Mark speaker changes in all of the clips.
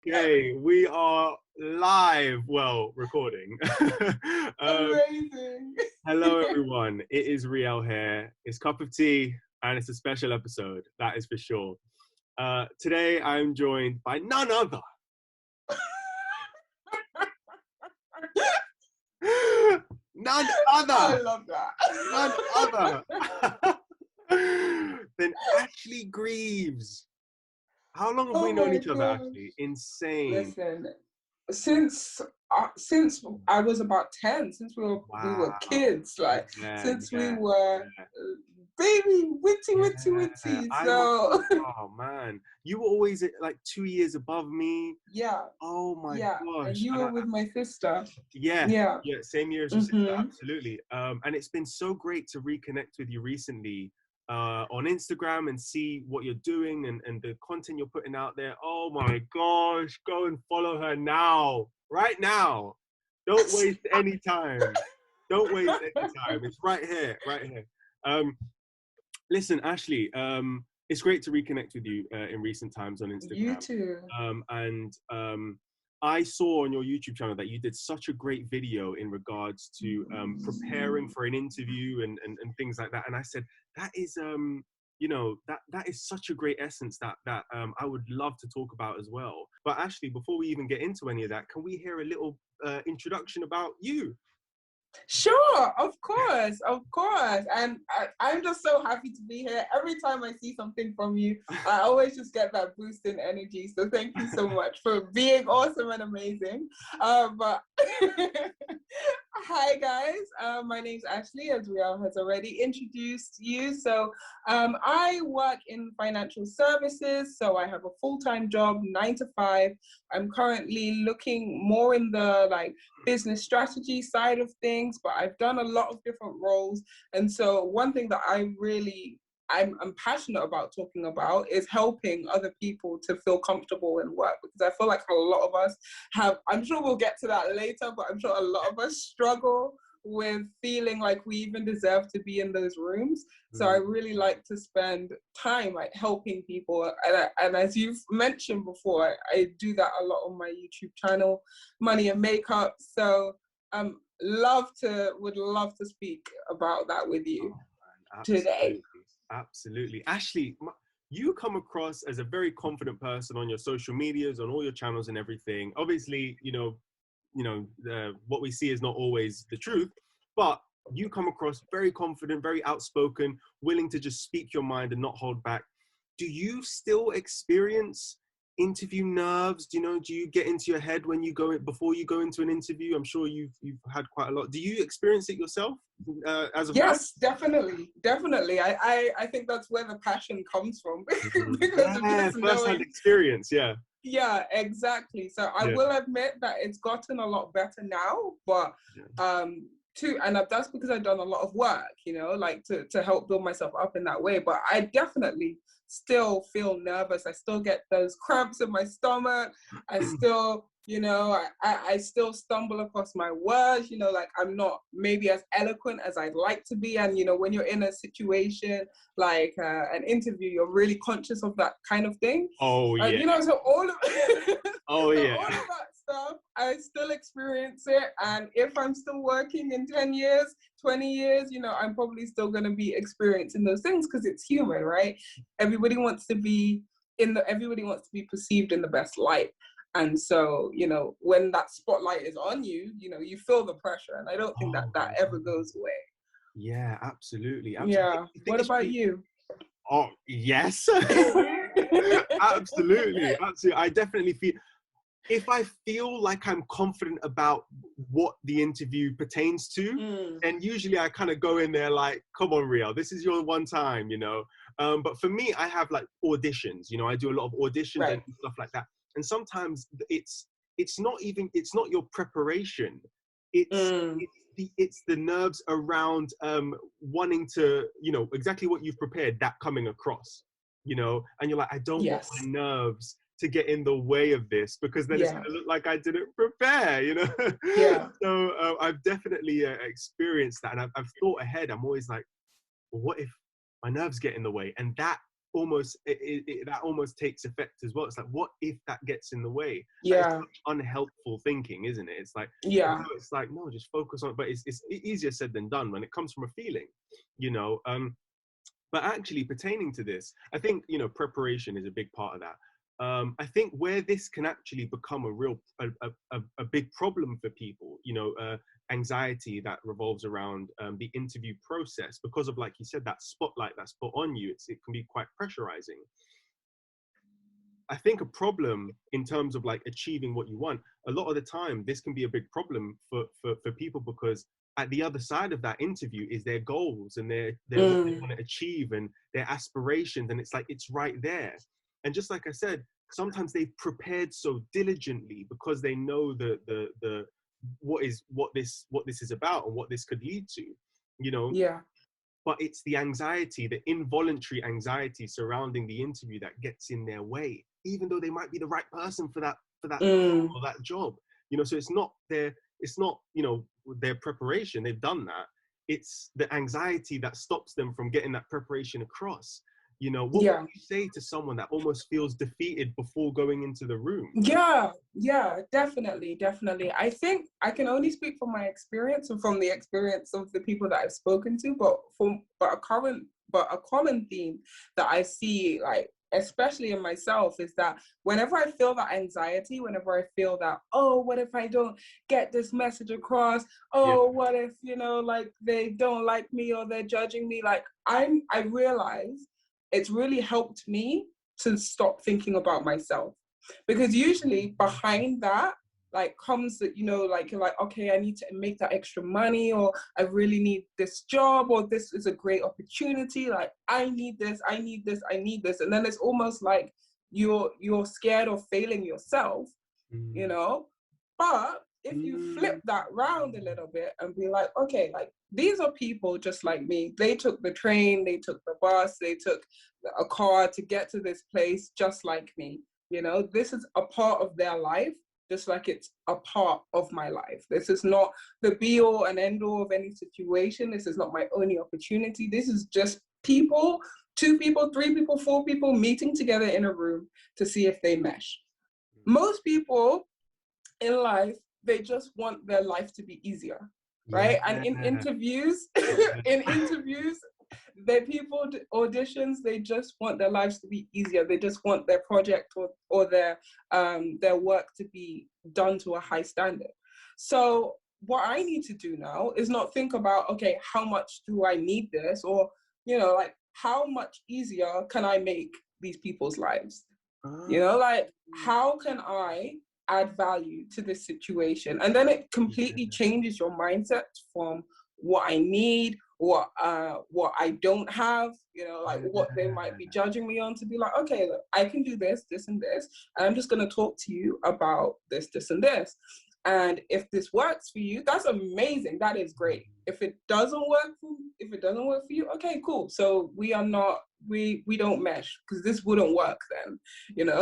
Speaker 1: Okay, we are live. Well, recording.
Speaker 2: Amazing.
Speaker 1: Hello, everyone. It is Riel here. It's Cup of Tea, and it's a special episode. That is for sure. Today, I'm joined by none other. None other.
Speaker 2: I love that.
Speaker 1: None other than Ashleigh Greaves. How long have we known each other, actually? Insane.
Speaker 2: Listen, since I was about 10, since we were kids, like we were baby witty. So
Speaker 1: oh man, you were always like 2 years above me.
Speaker 2: Yeah.
Speaker 1: Oh my
Speaker 2: gosh. And you were with my sister.
Speaker 1: Yeah. Same year as your sister, absolutely. And it's been so great to reconnect with you recently. On Instagram and see what you're doing and the content you're putting out there. Oh my gosh, go and follow her now, right now. Don't waste any time. Don't waste any time. It's right here. Listen, Ashleigh, it's great to reconnect with you in recent times on Instagram.
Speaker 2: You too.
Speaker 1: I saw on your YouTube channel that you did such a great video in regards to preparing for an interview and things like that. And I said, that is, that is such a great essence that I would love to talk about as well. But Ashleigh, before we even get into any of that, can we hear a little introduction about you?
Speaker 2: Sure, of course. And I'm just so happy to be here. Every time I see something from you, I always just get that boost in energy. So thank you so much for being awesome and amazing. But hi guys, my name's Ashleigh, as Riel has already introduced you. So I work in financial services. So I have a full-time job, 9 to 5. I'm currently looking more in the business strategy side of things, but I've done a lot of different roles. And so one thing that I'm passionate about talking about is helping other people to feel comfortable in work, because I feel like a lot of us I'm sure we'll get to that later, but I'm sure a lot of us struggle with feeling like we even deserve to be in those rooms. So I really like to spend time helping people. And as you've mentioned before, I do that a lot on my YouTube channel, Money and Makeup. So would love to speak about that with you today.
Speaker 1: Absolutely. Ashleigh, you come across as a very confident person on your social medias, on all your channels and everything. Obviously, what we see is not always the truth, but you come across very confident, very outspoken, willing to just speak your mind and not hold back. Do you still experience interview nerves? Do you get into your head before you go into an interview? I'm sure you've had quite a lot. Do you experience it yourself as of
Speaker 2: Yes, now? Definitely. I think that's where the passion comes from.
Speaker 1: First-hand experience,
Speaker 2: Yeah, exactly. So I will admit that it's gotten a lot better now, but and that's because I've done a lot of work, to help build myself up in that way. But I definitely still feel nervous. I still get those cramps in my stomach. I still, I still stumble across my words, I'm not maybe as eloquent as I'd like to be. And, when you're in a situation like an interview, you're really conscious of that kind of thing.
Speaker 1: Oh, yeah.
Speaker 2: So all of
Speaker 1: all of
Speaker 2: that stuff, I still experience it. And if I'm still working in 10 years, 20 years, I'm probably still going to be experiencing those things, because it's human, right? Everybody wants to be perceived in the best light. And so, when that spotlight is on you, you feel the pressure. And I don't think that ever goes away.
Speaker 1: Yeah, absolutely.
Speaker 2: Yeah. What about you?
Speaker 1: Oh, yes. Absolutely. I definitely feel, if I feel like I'm confident about what the interview pertains to, then usually I kind of go in there like, come on, Riel, this is your one time, But for me, I have auditions, I do a lot of auditions and stuff like that. And sometimes it's not your preparation. It's the nerves around wanting to, exactly what you've prepared, that coming across, and you're like, I don't want my nerves to get in the way of this, because then it's going to look like I didn't prepare, So I've definitely experienced that, and I've thought ahead. I'm always like, well, what if my nerves get in the way? And that almost that almost takes effect as well. It's like, what if that gets in the way? That is
Speaker 2: Yeah.
Speaker 1: such unhelpful thinking, isn't it? It's like,
Speaker 2: Yeah.
Speaker 1: it's like, no, just focus on it. But it's easier said than done when it comes from a feeling, you know. But actually, pertaining to this, I think, you know, preparation is a big part of that. I think where this can actually become a big problem for people, you know, anxiety that revolves around the interview process, because of, like you said, that spotlight that's put on you, it can be quite pressurizing. I think a problem in terms of like achieving what you want, a lot of the time, this can be a big problem for people, because at the other side of that interview is their goals and their what they want to achieve and their aspirations. And it's like, it's right there. And just like I said, sometimes they've prepared so diligently because they know the what this is about and what this could lead to, you know.
Speaker 2: Yeah.
Speaker 1: But it's the anxiety, the involuntary anxiety surrounding the interview that gets in their way, even though they might be the right person for that or that job, you know. So it's not you know, their preparation, they've done that. It's the anxiety that stops them from getting that preparation across. You know, what would you say to someone that almost feels defeated before going into the room?
Speaker 2: Yeah, definitely. I think I can only speak from my experience and from the experience of the people that I've spoken to, but a common theme that I see, like, especially in myself, is that whenever I feel that anxiety, whenever I feel that, oh, what if I don't get this message across? Oh, what if, you know, like, they don't like me or they're judging me? Like, I realize it's really helped me to stop thinking about myself. Because usually behind that, like, comes that, you know, like, you're like, okay, I need to make that extra money, or I really need this job, or this is a great opportunity. Like, I need this. And then it's almost like you're scared of failing yourself, you know? But if you flip that round a little bit and be like, okay, like, these are people just like me. They took the train, they took the bus, they took a car to get to this place just like me. You know, this is a part of their life, just like it's a part of my life. This is not the be all and end all of any situation. This is not my only opportunity. This is just people, 2 people, 3 people, 4 people meeting together in a room to see if they mesh. Most people in life, they just want their life to be easier, right? And in interviews, the people auditions, they just want their lives to be easier. They just want their project or their work to be done to a high standard. So what I need to do now is not think about, okay, how much do I need this? Or, you know, like, how much easier can I make these people's lives? You know, like, how can I add value to this situation? And then it completely changes your mindset from what I need, what I don't have, you know, like what they might be judging me on, to be like, okay, look, I can do this, this, and this, and I'm just going to talk to you about this, this, and this. And if this works for you, that's amazing. That is great. If it doesn't work for you, okay, cool. So we don't mesh, because this wouldn't work then, you know.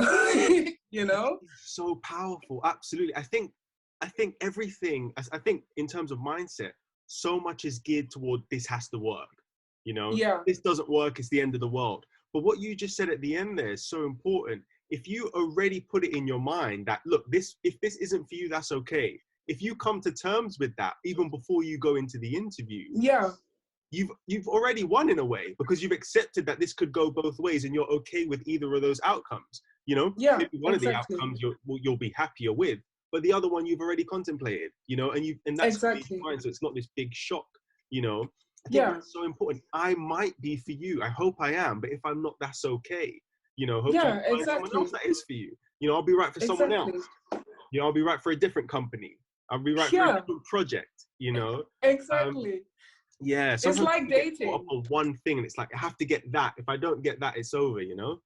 Speaker 2: You know?
Speaker 1: It's so powerful. Absolutely. I think everything, I think in terms of mindset, so much is geared toward this has to work. You know, this doesn't work, it's the end of the world. But what you just said at the end there is so important. If you already put it in your mind that, look, if this isn't for you, that's okay. If you come to terms with that, even before you go into the interview, you've already won in a way, because you've accepted that this could go both ways and you're okay with either of those outcomes. You know, maybe one of the outcomes you'll be happier with, but the other one you've already contemplated, you know, and that's fine. So it's not this big shock, you know. I think that's so important. I might be for you. I hope I am, but if I'm not, that's okay. You know, hopefully find someone else that is for you. You know, I'll be right for someone else. You know, I'll be right for a different company. I'll be right for a different project, you know. Yeah,
Speaker 2: it's like dating.
Speaker 1: Get caught up on one thing, and it's like, I have to get that. If I don't get that, it's over, you know.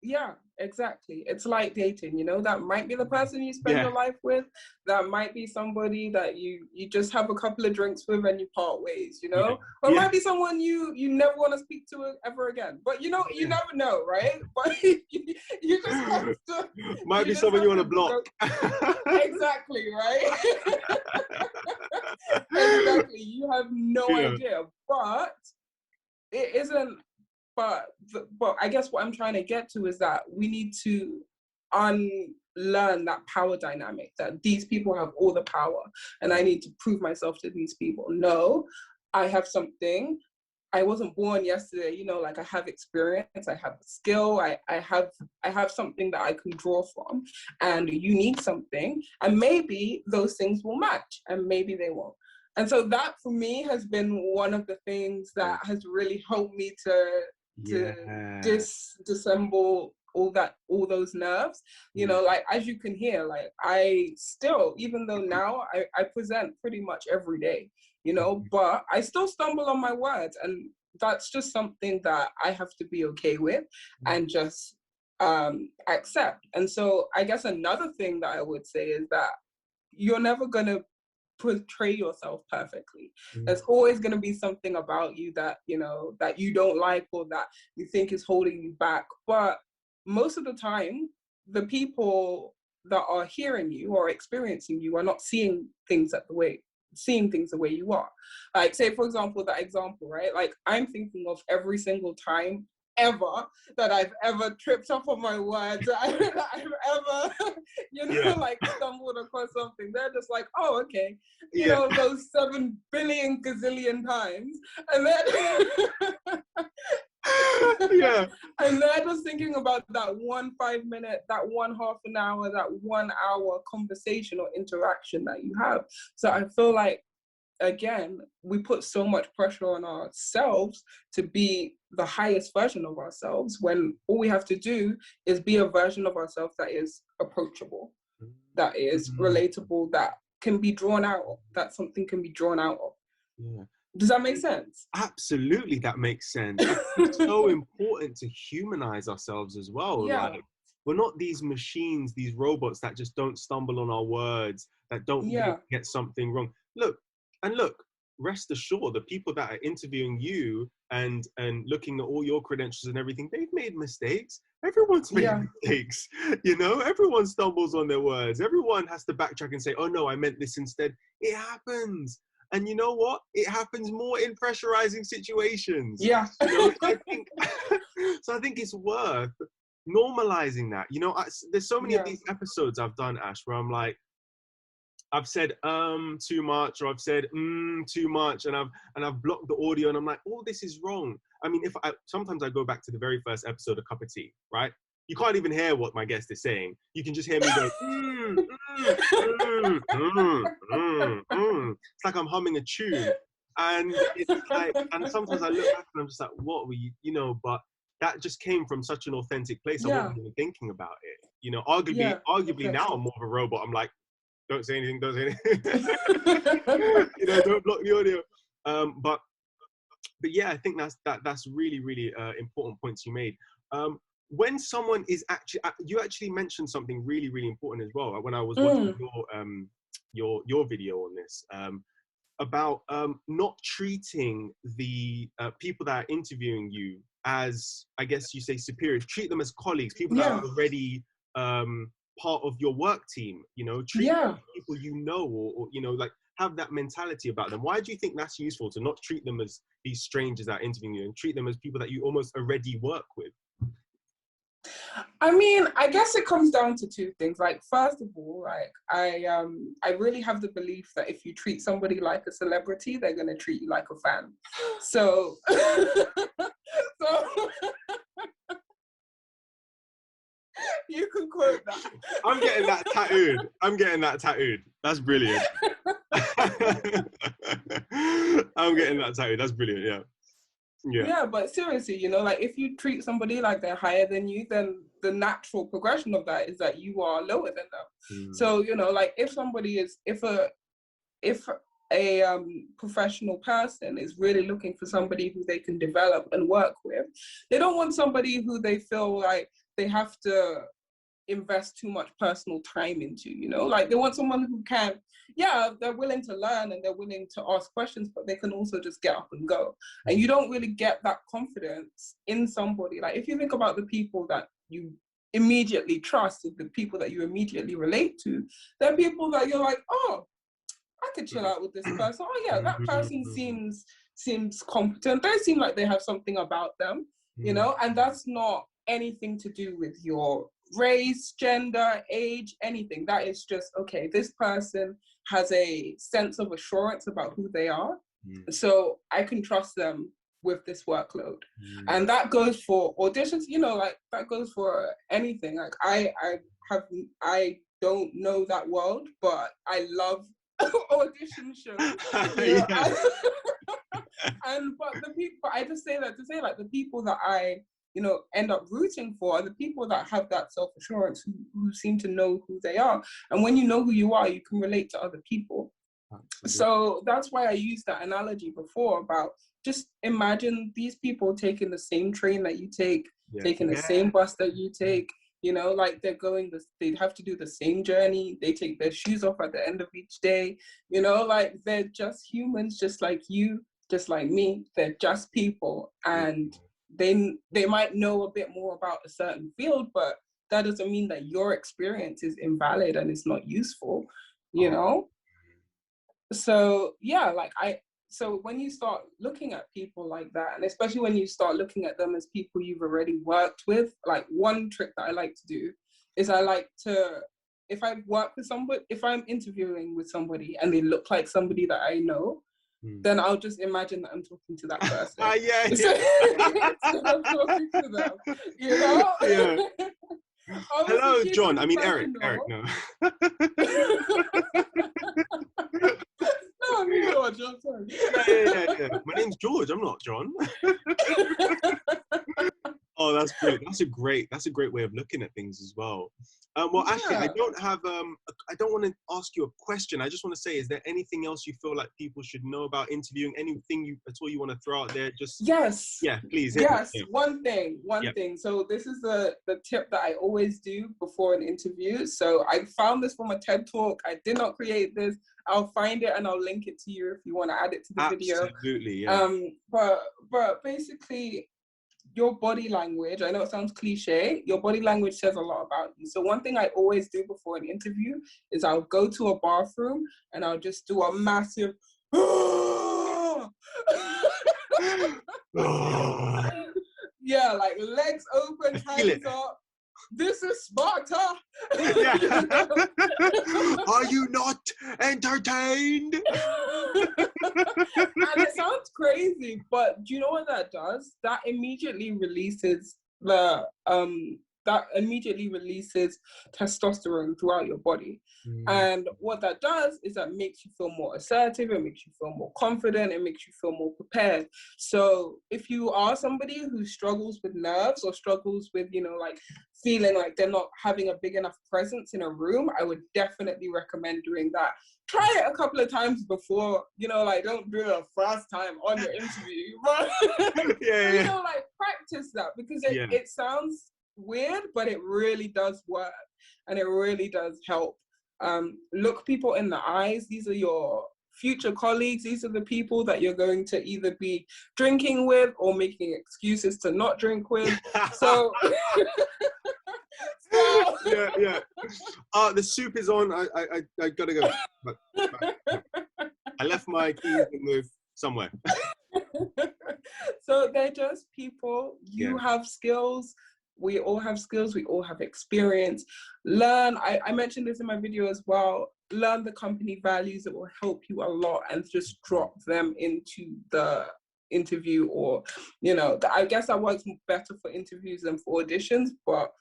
Speaker 2: Yeah, exactly. It's like dating, you know. That might be the person you spend your life with. That might be somebody that you just have a couple of drinks with and you part ways, you know. Or it might be someone you never want to speak to ever again. But you know, you never know, right? But you just have to.
Speaker 1: Might be someone you want to block.
Speaker 2: Exactly, right? Exactly. You have no idea, but it isn't but I guess what I'm trying to get to is that we need to unlearn that power dynamic, that these people have all the power and I need to prove myself to these people. No, I have something. I wasn't born yesterday, you know, like I have experience, I have skill, I have something that I can draw from, and you need something, and maybe those things will match and maybe they won't. And so that for me has been one of the things that has really helped me to disassemble all those nerves, you know, like as you can hear, like I still, even though now I present pretty much every day, you know, but I still stumble on my words, and that's just something that I have to be okay with and just accept. And so I guess another thing that I would say is that you're never going to portray yourself perfectly. There's always going to be something about you that, you know, that you don't like or that you think is holding you back. But most of the time, the people that are hearing you or experiencing you are not seeing things the way you are. Like, say, for example, that example, right? Like, I'm thinking of every single time ever that I've ever tripped up on my words, that I've ever, you know, like stumbled across something. They're just like, oh, okay, you know, those 7 billion gazillion times. And then and they're just thinking about that 1 5 minute, that 1 half an hour, that 1 hour conversation or interaction that you have. So I feel like, again, we put so much pressure on ourselves to be the highest version of ourselves, when all we have to do is be a version of ourselves that is approachable, that is relatable, that can be drawn out of, that something can be drawn out of. Does that make sense?
Speaker 1: Absolutely, that makes sense. It's so important to humanize ourselves as well. Like, we're not these machines, these robots that just don't stumble on our words, that don't get something wrong. Look, rest assured, the people that are interviewing you and looking at all your credentials and everything, they've made mistakes. Everyone's made mistakes, you know? Everyone stumbles on their words. Everyone has to backtrack and say, oh no, I meant this instead. It happens. And you know what? It happens more in pressurizing situations. You know? So I think it's worth normalizing that. You know, there's so many of these episodes I've done, Ash, where I'm like, I've said too much, or I've said too much, and I've blocked the audio, and I'm like, oh, this is wrong. I mean, sometimes I go back to the very first episode of Cup of Tea, right? You can't even hear what my guest is saying. You can just hear me go, It's like I'm humming a tune. And it's like, and sometimes I look back and I'm just like, what were you know, but that just came from such an authentic place. I wasn't even thinking about it. You know, arguably now I'm more of a robot. I'm like, don't say anything, you know, don't block the audio. But yeah, I think that's really, really important points you made. When someone is you actually mentioned something really, really important as well. When I was watching your video on this, about not treating the people that are interviewing you as, I guess you say, superiors. Treat them as colleagues, people that are already part of your work team. You know, treat them as people you know, or you know, like, have that mentality about them. Why do you think that's useful, to not treat them as these strangers that are interviewing you, and treat them as people that you almost already work with?
Speaker 2: I mean, I guess it comes down to two things. Like, first of all, like, I really have the belief that if you treat somebody like a celebrity, they're gonna treat you like a fan. So, you can quote that.
Speaker 1: I'm getting that tattooed. That's brilliant. I'm getting that tattooed. That's brilliant. Yeah,
Speaker 2: but seriously, you know, like, if you treat somebody like they're higher than you, then the natural progression of that is that you are lower than them. So, you know, like, if a professional person is really looking for somebody who they can develop and work with, they don't want somebody who they feel like they have to invest too much personal time into, you know? Like, they want someone who can, they're willing to learn and they're willing to ask questions, but they can also just get up and go. And you don't really get that confidence in somebody. Like, if you think about the people that you immediately trust, the people that you immediately relate to, they're people that you're like, oh, I could chill out with this person. Oh yeah, that person seems competent. They seem like they have something about them. you know, and that's not anything to do with your race, gender, age, anything. That is just, okay, this person has a sense of assurance about who they are. So I can trust them with this workload. And that goes for auditions, you know, like that goes for anything. Like I don't know that world, but I love audition shows. You know? But the people, I just say that to say, like, the people that I, you know, end up rooting for are the people that have that self-assurance, who seem to know who they are. And when you know who you are, you can relate to other people. So that's why I used that analogy before about just imagine these people taking the same train that you take, taking the same bus that you take, you know, like they'd have to do the same journey. They take their shoes off at the end of each day, you know, like they're just humans, just like you, just like me. They're just people, and they might know a bit more about a certain field, but that doesn't mean that your experience is invalid and it's not useful, you know? So yeah, so when you start looking at people like that, and especially when you start looking at them as people you've already worked with, like one trick that I like to do is I like to, if I work with somebody, if I'm interviewing with somebody and they look like somebody that I know, then I'll just imagine that I'm talking to that person. Instead of talking to them, you know?
Speaker 1: Hello, John. I mean, Eric. Eric, no.
Speaker 2: No, I'm George. I'm sorry.
Speaker 1: Yeah. My name's George. I'm not John. Oh, that's brilliant. That's a great way of looking at things as well. Well, actually, I don't want to ask you a question. I just want to say, is there anything else you feel like people should know about interviewing? Anything at all you want to throw out there? Just
Speaker 2: yes.
Speaker 1: Yeah, please.
Speaker 2: Yes. One thing. So this is the tip that I always do before an interview. So I found this from a TED Talk. I did not create this. I'll find it and I'll link it to you if you want to add it to the video.
Speaker 1: Absolutely. Yeah.
Speaker 2: But basically, your body language, I know it sounds cliche, your body language says a lot about you. So one thing I always do before an interview is I'll go to a bathroom and I'll just do a massive yeah, like legs open, hands up. This is Sparta.
Speaker 1: Are you not entertained?
Speaker 2: And it sounds crazy, but do you know what that does? That immediately releases testosterone throughout your body. And what that does is that makes you feel more assertive, it makes you feel more confident, it makes you feel more prepared. So if you are somebody who struggles with nerves or struggles with, you know, like feeling like they're not having a big enough presence in a room, I would definitely recommend doing that. Try it a couple of times before, you know, like don't do it the first time on your interview, but you know, like practice that, because it sounds weird, but it really does work and it really does help. Look people in the eyes. These are your future colleagues. These are the people that you're going to either be drinking with or making excuses to not drink with. So
Speaker 1: yeah. The soup is on. I gotta go. But I left my keys with somewhere.
Speaker 2: So they're just people. You have skills. We all have skills. We all have experience. Learn. I mentioned this in my video as well. Learn the company values. That will help you a lot, and just drop them into the interview, or, you know, I guess that works better for interviews than for auditions, but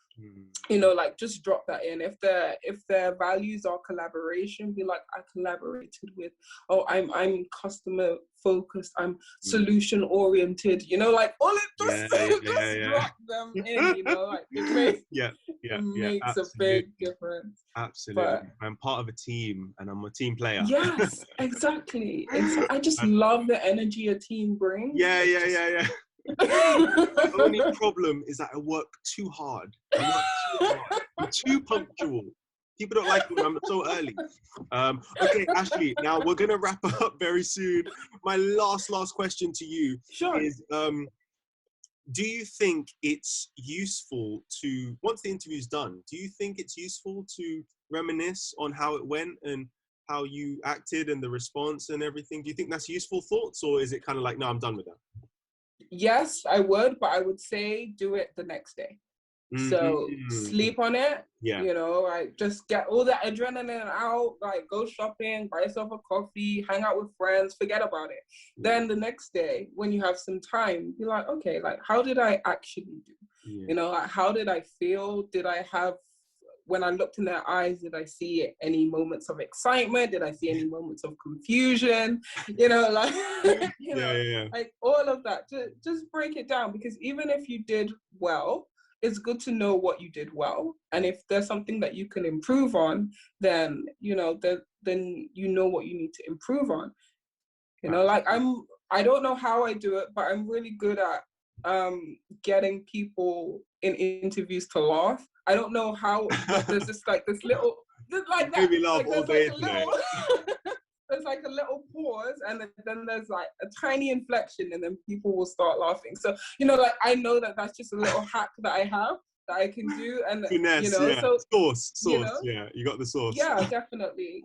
Speaker 2: you know, like just drop that in. If their values are collaboration, be like, I collaborated with, I'm customer focused, I'm solution oriented, you know, like all it just drop them in, you know, like it makes a big difference.
Speaker 1: Absolutely. But I'm part of a team and I'm a team player.
Speaker 2: Yes, exactly. I just love the energy a team brings.
Speaker 1: Yeah. The only problem is that I work too hard. I'm too punctual. People don't like me when I'm so early. Okay, Ashleigh, now we're going to wrap up very soon. My last question to you is, do you think it's useful to, once the interview's done, do you think it's useful to reminisce on how it went and how you acted and the response and everything? Do you think that's useful thoughts, or is it kind of like, no, I'm done with that?
Speaker 2: Yes, I would, but I would say do it the next day. So sleep on it, you know, like just get all that adrenaline out, like go shopping, buy yourself a coffee, hang out with friends, forget about it. Then the next day, when you have some time, you're like, okay, like how did I actually do? You know, like how did I feel? Did I have, when I looked in their eyes, did I see any moments of excitement? Did I see any moments of confusion? You know, like, you know, like all of that. Just break it down, because even if you did well, it's good to know what you did well. And if there's something that you can improve on, then, you know, then you know what you need to improve on. You know, like I don't know how I do it, but I'm really good at getting people in interviews to laugh. I don't know how, but there's just like this little, like that.
Speaker 1: Maybe laugh
Speaker 2: like,
Speaker 1: all day today.
Speaker 2: There's like a little pause, and then there's like a tiny inflection, and then people will start laughing. So, you know, like I know that that's just a little hack that I have that I can do, and
Speaker 1: finesse,
Speaker 2: you know, so
Speaker 1: sauce,
Speaker 2: you know,
Speaker 1: you got the sauce.
Speaker 2: Yeah, definitely.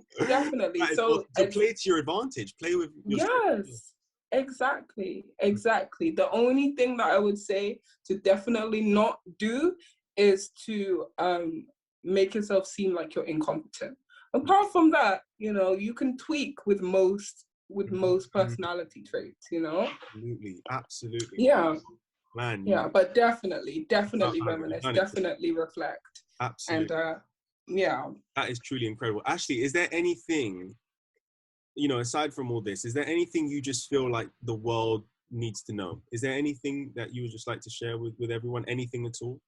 Speaker 1: So to play to your advantage, play with your
Speaker 2: yes, exactly. The only thing that I would say to definitely not do is to make yourself seem like you're incompetent. Apart from that, you know, you can tweak with most personality traits, you know.
Speaker 1: Absolutely.
Speaker 2: Yeah.
Speaker 1: Man.
Speaker 2: Yeah, but definitely reminisce, definitely reflect.
Speaker 1: Absolutely.
Speaker 2: And yeah.
Speaker 1: That is truly incredible. Ashleigh, is there anything, you know, aside from all this, is there anything you just feel like the world needs to know? Is there anything that you would just like to share with everyone? Anything at all?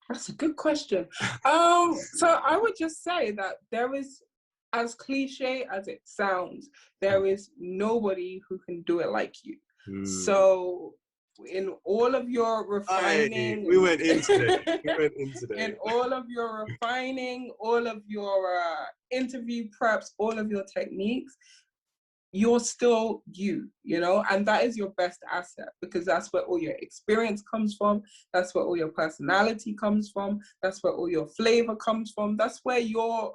Speaker 2: That's a good question. So I would just say that there is, as cliche as it sounds, there is nobody who can do it like you. So in all of your refining,
Speaker 1: we went into it.
Speaker 2: In all of your refining, all of your interview preps, all of your techniques, you're still you know, and that is your best asset, because that's where all your experience comes from, that's where all your personality comes from, that's where all your flavor comes from, that's where your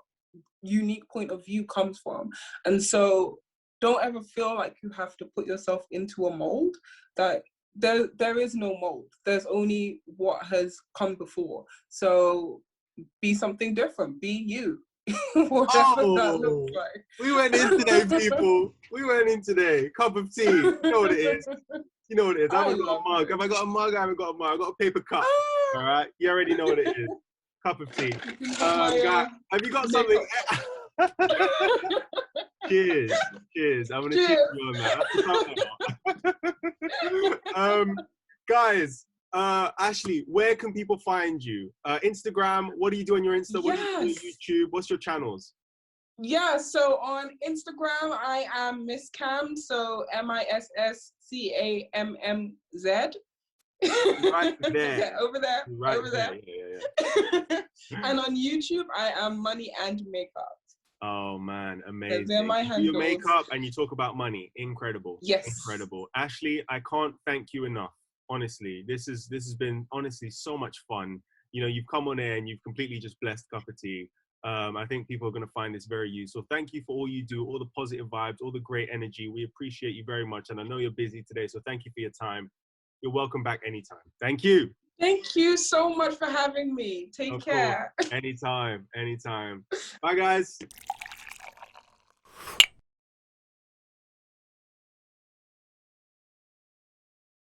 Speaker 2: unique point of view comes from. And so don't ever feel like you have to put yourself into a mold. That there is no mold, there's only what has come before. So be something different, be you. Whatever that looks like.
Speaker 1: We went in today, people. We went in today. Cup of tea. You know what it is. You know what it is. I haven't got a mug. Have I got a mug? I haven't got a mug. I got a paper cup. All right. You already know what it is. Cup of tea. Guy, have you got something? Cheers. Cheers. I'm gonna cheers you on that. Guys. Ashleigh, where can people find you? Instagram, what do you do on your Insta? What do you do on YouTube? What's your channels?
Speaker 2: Yeah, so on Instagram, I am Miss Cam, so MISSCAMMZ.
Speaker 1: Right there.
Speaker 2: Yeah, over there.
Speaker 1: Right
Speaker 2: over there.
Speaker 1: Yeah.
Speaker 2: And on YouTube, I am Money and Makeup.
Speaker 1: Oh man, amazing.
Speaker 2: They're my handles.
Speaker 1: You do your makeup and you talk about money. Incredible.
Speaker 2: Yes.
Speaker 1: Incredible. Ashleigh, I can't thank you enough. Honestly, this has been honestly so much fun. You know, you've come on air and you've completely just blessed Cup of Tea. I think people are going to find this very useful. Thank you for all you do, all the positive vibes, all the great energy. We appreciate you very much. And I know you're busy today, so thank you for your time. You're welcome back anytime. Thank you.
Speaker 2: Thank you so much for having me. Take care.
Speaker 1: Anytime. Bye, guys.